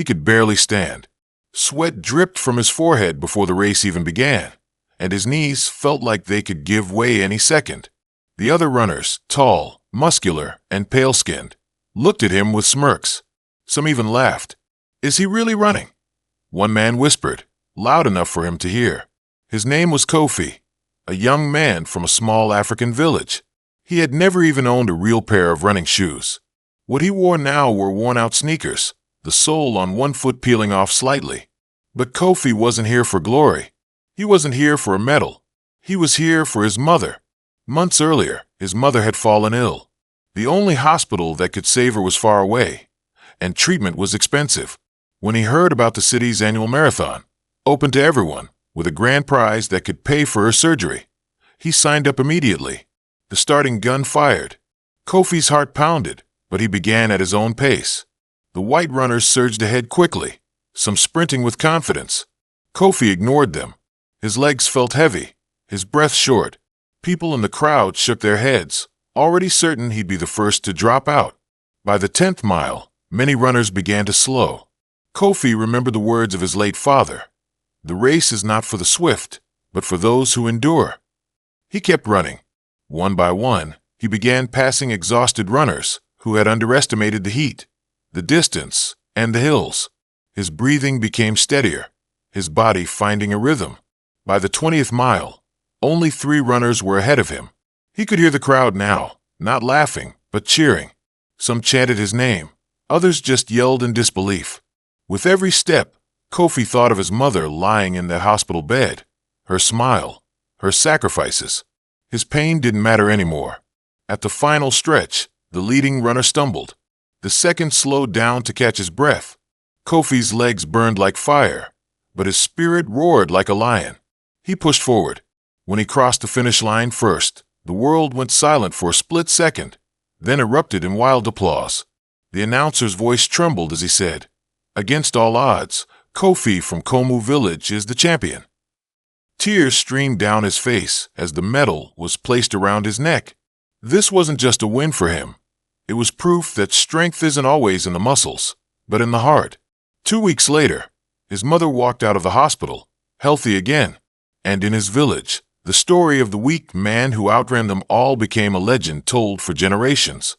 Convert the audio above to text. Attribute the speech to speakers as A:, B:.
A: He could barely stand. Sweat dripped from his forehead before the race even began, and his knees felt like they could give way any second. The other runners, tall, muscular, and pale-skinned, looked at him with smirks. Some even laughed. "Is he really running?" One man whispered, loud enough for him to hear. His name was Kofi, a young man from a small African village. He had never even owned a real pair of running shoes. What he wore now were worn-out sneakers, the sole on one foot peeling off slightly. But Kofi wasn't here for glory. He wasn't here for a medal. He was here for his mother. Months earlier, his mother had fallen ill. The only hospital that could save her was far away, and treatment was expensive. When he heard about the city's annual marathon, open to everyone, with a grand prize that could pay for her surgery, he signed up immediately. The starting gun fired. Kofi's heart pounded, but he began at his own pace. The white runners surged ahead quickly, some sprinting with confidence. Kofi ignored them. His legs felt heavy, his breath short. People in the crowd shook their heads, already certain he'd be the first to drop out. By the 10th mile, many runners began to slow. Kofi remembered the words of his late father. The race is not for the swift, but for those who endure. He kept running. One by one, he began passing exhausted runners who had underestimated the heat, the distance, and the hills. His breathing became steadier, his body finding a rhythm. By the 20th mile, only 3 runners were ahead of him. He could hear the crowd now, not laughing, but cheering. Some chanted his name, others just yelled in disbelief. With every step, Kofi thought of his mother lying in that hospital bed, her smile, her sacrifices. His pain didn't matter anymore. At the final stretch, the leading runner stumbled. The second slowed down to catch his breath. Kofi's legs burned like fire, but his spirit roared like a lion. He pushed forward. When he crossed the finish line first, the world went silent for a split second, then erupted in wild applause. The announcer's voice trembled as he said, "Against all odds, Kofi from Komu village is the champion." Tears streamed down his face as the medal was placed around his neck. This wasn't just a win for him. It was proof that strength isn't always in the muscles, but in the heart. 2 weeks later, his mother walked out of the hospital, healthy again, and in his village, the story of the weak man who outran them all became a legend told for generations.